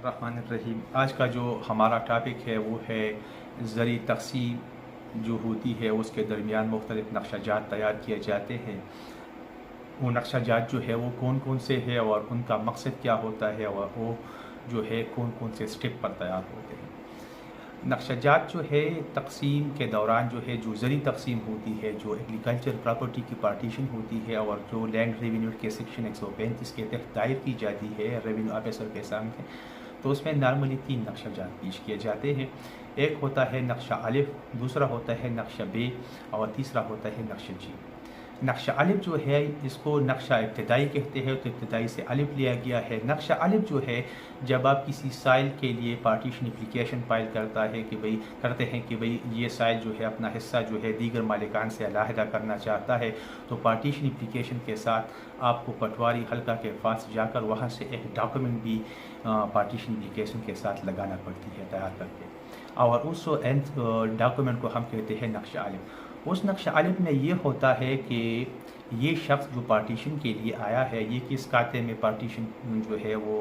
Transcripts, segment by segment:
बिस्मिल्लाहिर्रहमानिर्रहीम। आज का जो हमारा टॉपिक है वो है ज़री तक़सीम जो होती है उसके दरमियान मुख्तलिफ़ नक्शा-जात तैयार किए जाते हैं। वो नक्शा-जात जो है वो कौन कौन से हैं और उनका मकसद क्या होता है और वो जो है कौन कौन से स्टेप पर तैयार होते हैं। नक्शा-जात जो है तक़सीम के दौरान जो है जो ज़री तक़सीम होती है, जो एग्रीकल्चर प्रॉपर्टी की पार्टीशन होती है और जो लैंड रेवेन्यू के सेक्शन 135 के तहत दायर की जाती है रेवेन्यू ऑफिसर के सामने, तो उसमें नॉर्मली 3 नक्शा-जात पेश किए जाते हैं। एक होता है नक्शा अलिफ, दूसरा होता है नक्शा बे और तीसरा होता है नक्शा जी। नक्शा अलिफ जो है इसको नक्शा इब्तिदाई कहते हैं, तो इब्तिदाई से अलिफ लिया गया है। नक्शा अलिफ जो है जब आप किसी साइल के लिए पार्टीशन एप्लीकेशन फाइल करते हैं कि भाई ये साइल जो है अपना हिस्सा जो है दीगर मालिकान से अलहदा करना चाहता है, तो पार्टीशन एप्लीकेशन के साथ आपको पटवारी हल्का के पास जाकर वहाँ से एक डॉक्यूमेंट भी पार्टीशन एप्लीकेशन के साथ लगाना पड़ती है तैयार करके, और उस डॉक्यूमेंट को हम कहते हैं नक्शा अलिफ। उस नक्शा अलिफ में ये होता है कि ये शख्स जो पार्टीशन के लिए आया है ये किस खाते में पार्टीशन जो है वो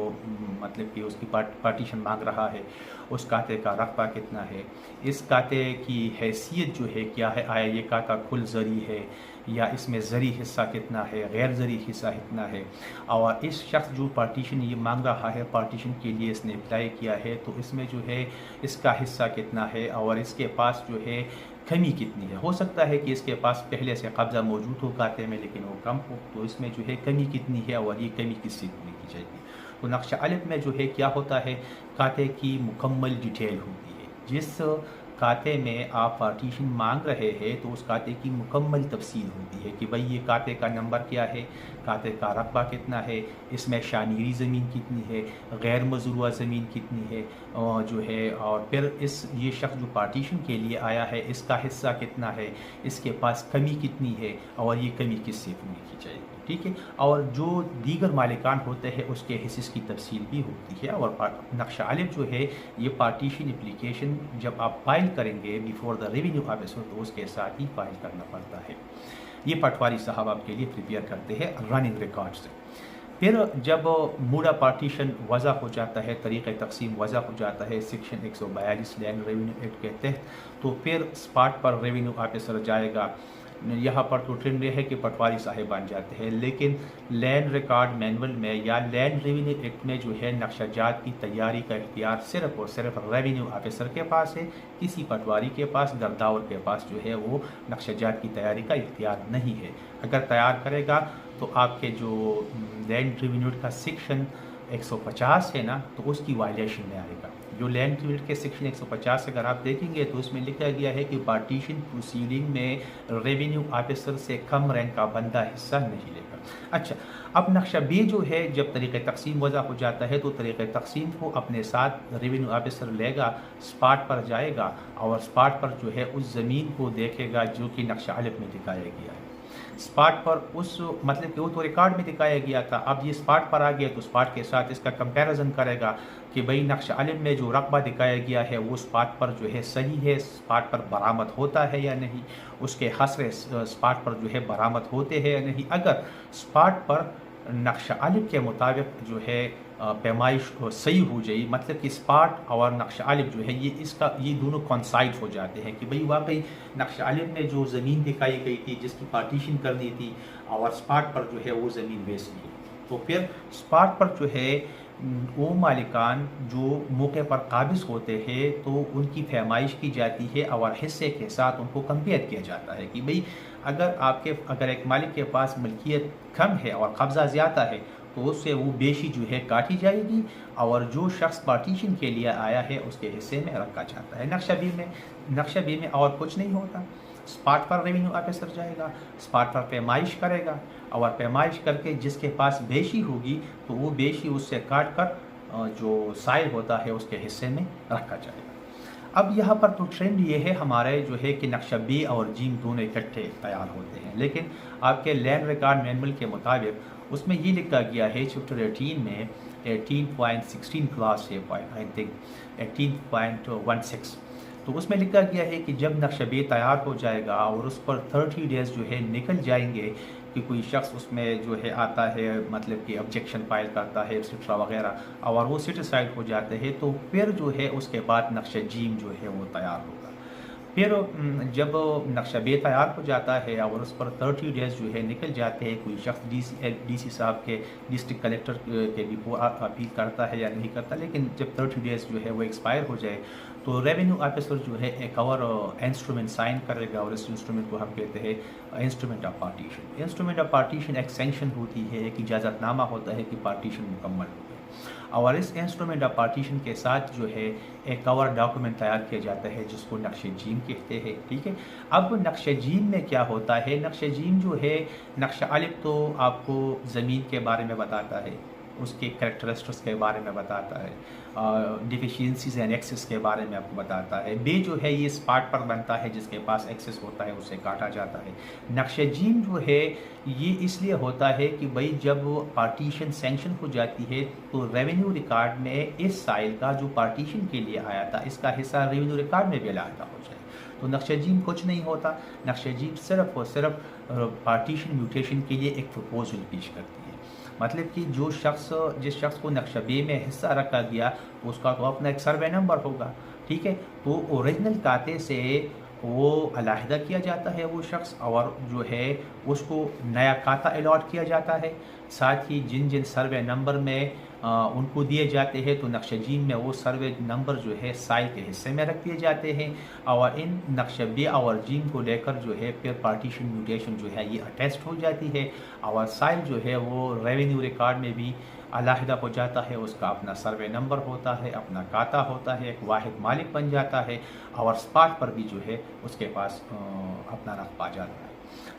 मतलब कि उसकी पार्टीशन मांग रहा है, उस खाते का रकबा कितना है, इस खाते की हैसियत जो है क्या है, आया ये खाता खुल ज़री है या इसमें ज़री हिस्सा कितना है, गैर ज़री हिस्सा कितना है, और इस शख्स जो पार्टीशन ये मांग रहा है पार्टीशन के लिए इसने अप्लाई किया है तो इसमें जो है इसका हिस्सा कितना है और इसके पास जो है कमी कितनी है। हो सकता है कि इसके पास पहले से कब्ज़ा मौजूद हो खाते में लेकिन वो कम हो, तो इसमें जो है कमी कितनी है और ये कमी किससे पूरी की जाएगी। तो नक्शा अलिफ में जो है क्या होता है, खाते की मुकम्मल डिटेल होती है। जिस खाते में आप पार्टीशन मांग रहे हैं तो उस खाते की मुकम्मल तफसील होती है कि भाई ये खाते का नंबर क्या है, खाते का रकबा कितना है, इसमें शानीरी ज़मीन कितनी है, गैर मज़रूआ ज़मीन कितनी है और जो है, और फिर ये शख्स जो पार्टीशन के लिए आया है इसका हिस्सा कितना है, इसके पास कमी कितनी है और ये कमी किससे पूरी की जाएगी। ठीक है, और जो दीगर मालिकान होते हैं उसके हिस्से की तफसील भी होती है। और नक्शा अलिफ जो है ये पार्टीशन एप्लीकेशन जब आप फाइल करेंगे बिफोर द रेवेन्यू ऑफिसर तो उसके साथ ही फाइल करना पड़ता है। ये पटवारी साहब आपके लिए प्रिपेयर करते हैं रनिंग रिकॉर्ड से। फिर जब मूडा पार्टीशन वज़ा हो जाता है, तरीक़े तक़सीम वज़ा हो जाता है सेक्शन 142 लैंड रेवेन्यू एक्ट के तहत, तो फिर स्पॉट पर रेवेन्यू ऑफिसर जाएगा। यहाँ पर तो ट्रेंड ये है कि पटवारी साहब बन जाते हैं, लेकिन लैंड रिकॉर्ड मैनुअल में या लैंड रेवेन्यू एक्ट में जो है नक्शा-जात की तैयारी का इख्तियार सिर्फ़ और सिर्फ रेवेन्यू ऑफिसर के पास है। किसी पटवारी के पास, दरदावर के पास जो है वो नक्शा-जात की तैयारी का इख्तियार नहीं है। अगर तैयार करेगा तो आपके जो लैंड रेवेन्यू का सेक्शन 150 है ना, तो उसकी वायलेशन में आएगा। जो लैंड रेवेन्यू के सेक्शन 150 अगर आप देखेंगे तो उसमें लिखा गया है कि पार्टीशन प्रोसीडिंग में रेवेन्यू ऑफिसर से कम रैंक का बंदा हिस्सा नहीं लेगा। अच्छा, अब नक्शा बी जो है जब तरीक़े तक़सीम वज़ा हो जाता है तो तरीक़े तक़सीम को अपने साथ रेवेन्यू ऑफिसर लेगा, स्पॉट पर जाएगा और स्पॉट पर जो है उस ज़मीन को देखेगा जो कि नक्शा अलिफ में दिखाया गया है। स्पॉट पर उस मतलब कि वो तो रिकॉर्ड में दिखाया गया था, अब ये स्पॉट पर आ गया तो स्पॉट के साथ इसका कंपैरिजन करेगा कि भाई नक्शा अलिफ में जो रकबा दिखाया गया है वो स्पॉट पर जो है सही है, स्पॉट पर बरामद होता है या नहीं, उसके हसरे स्पॉट पर जो है बरामद होते हैं या नहीं। अगर स्पॉट पर नक्शा अलिफ के मुताबिक जो है पैमाइश सही हो जाए, मतलब कि स्पॉट और नक्शा अलिफ जो है ये दोनों कॉन्साइड हो जाते हैं कि भाई वाकई नक्शा अलिफ में जो ज़मीन दिखाई गई थी जिसकी पार्टीशन करनी थी और स्पॉट पर जो है वो ज़मीन बेच ली, तो फिर स्पॉट पर जो है वो मालिकान जो मौके पर काबिज़ होते हैं तो उनकी फरमाइश की जाती है और हिस्से के साथ उनको कंपेयर किया जाता है कि भाई अगर एक मालिक के पास मलकियत कम है और कब्ज़ा ज़्यादा है तो उससे वो बेशी जो है काटी जाएगी और जो शख्स पार्टीशन के लिए आया है उसके हिस्से में रखा जाता है। नक्शा बी में और कुछ नहीं होता। स्पॉट पर रेवेन्यू ऑफिसर जाएगा, स्पॉट पर पैमाइश करेगा और पैमाइश करके जिसके पास बेशी होगी तो वो बेशी उससे काट कर जो साइल होता है उसके हिस्से में रखा जाएगा। अब यहाँ पर तो ट्रेंड ये है हमारे जो है कि नक्शा बी और जीम दोनों इकट्ठे तैयार होते हैं, लेकिन आपके लैंड रिकॉर्ड मैनुअल के मुताबिक उसमें ये लिखा गया है चैप्टर 18 में 18.16 क्लास है आई थिंक 18.16, तो उसमें लिखा गया है कि जब नक्शा बी तैयार हो जाएगा और उस पर 30 डेज़ जो है निकल जाएंगे کہ کوئی شخص اس میں جو ہے آتا ہے مطلب کہ آبجیکشن فائل کرتا ہے ایٹسٹرا وغیرہ اور وہ سیٹسفائڈ ہو جاتے ہیں تو پھر جو ہے اس کے بعد نقشہ جیم جو ہے وہ تیار ہوگا۔ پھر جب نقشہ بے تیار ہو جاتا ہے اور اس پر 30 ڈیز جو ہے نکل جاتے ہیں، کوئی شخص ڈی سی صاحب کے ڈسٹرکٹ کلیکٹر کے بھی اپیل کرتا ہے یا نہیں کرتا، لیکن جب 30 ڈیز جو ہے وہ ایکسپائر ہو جائے تو ریونیو آفیسر جو ہے ایک اور انسٹرومنٹ سائن کرے گا، اور اس انسٹرومنٹ کو ہم کہتے ہیں instrument of partition. Instrument of partition ایک سینکشن ہوتی ہے، ایک اجازت نامہ ہوتا ہے کہ پارٹیشن مکمل ہو گئی، اور اس انسٹرومنٹ آف پارٹیشن کے ساتھ جو ہے ایک اور ڈاکومنٹ تیار کیا جاتا ہے جس کو نقشہ جیم کہتے ہیں، ٹھیک ہے۔ اب نقشہ جیم میں کیا ہوتا ہے؟ نقشہ جیم جو ہے، نقشہ الف تو آپ کو زمین کے بارے میں بتاتا ہے، اس کے کریکٹرسٹکس کے بارے میں بتاتا ہے، ڈیفیشینسیز اینڈ ایکسس کے بارے میں آپ کو بتاتا ہے۔ بے جو ہے یہ اسپاٹ پر بنتا ہے، جس کے پاس ایکسس ہوتا ہے اسے کاٹا جاتا ہے۔ نقشہ جیم جو ہے یہ اس لیے ہوتا ہے کہ بھائی جب پارٹیشن سینکشن ہو جاتی ہے تو ریونیو ریکارڈ میں اس سائل کا جو پارٹیشن کے لیے آیا تھا اس کا حصہ ریونیو ریکارڈ میں بھی علیحدہ ہو جائے، تو نقشہ جیم کچھ نہیں ہوتا۔ نقشہ جیم صرف اور صرف پارٹیشن میوٹیشن کے لیے ایک پروپوزل پیش کرتی ہے، مطلب کہ جس شخص کو نقشہ بے میں حصہ رکھا گیا اس کا تو اپنا ایک سروے نمبر ہوگا، ٹھیک ہے، تو اوریجنل کھاتے سے وہ علیحدہ کیا جاتا ہے وہ شخص، اور جو ہے اس کو نیا کھاتا الاٹ کیا جاتا ہے، ساتھ ہی جن سروے نمبر میں ان کو دیے جاتے ہیں تو نقشہ جیم میں وہ سروے نمبر جو ہے سائل کے حصے میں رکھ دیے جاتے ہیں، اور ان نقشہ بے اور جیم کو لے کر جو ہے پھر پارٹیشن میوٹیشن جو ہے یہ اٹیسٹ ہو جاتی ہے، اور سائل جو ہے وہ ریونیو ریکارڈ میں بھی علیحدہ ہو جاتا ہے، اس کا اپنا سروے نمبر ہوتا ہے، اپنا کھاتا ہوتا ہے، ایک واحد مالک بن جاتا ہے، اور اسپاٹ پر بھی جو ہے اس کے پاس اپنا رقبہ آ جاتا ہے۔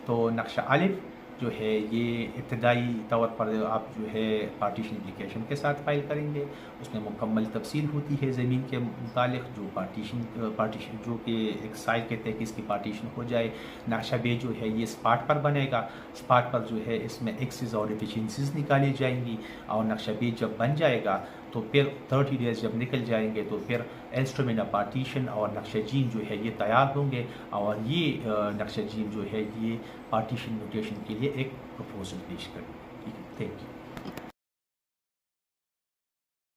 تو نقشہ الف جو ہے یہ ابتدائی طور پر آپ جو ہے پارٹیشن اپلیکیشن کے ساتھ فائل کریں گے، اس میں مکمل تفصیل ہوتی ہے زمین کے متعلق، جو پارٹیشن جو کہ ایک سائل کہتے ہیں کہ اس کی پارٹیشن ہو جائے۔ نقشہ بے جو ہے یہ اسپاٹ پر بنے گا، اسپاٹ پر جو ہے اس میں ایکسز اور ڈیفیشینسیز نکالی جائیں گی، اور نقشہ بے جب بن جائے گا تو پھر 30 ڈیز جب نکل جائیں گے تو پھر انسٹرومنٹ آف پارٹیشن اور نقشہ جیم جو ہے یہ تیار ہوں گے، اور یہ نقشہ جیم جو ہے یہ پارٹیشن میوٹیشن کے لیے ایک پروپوزل پیش کریں گے، ٹھیک ہے، تھینک یو۔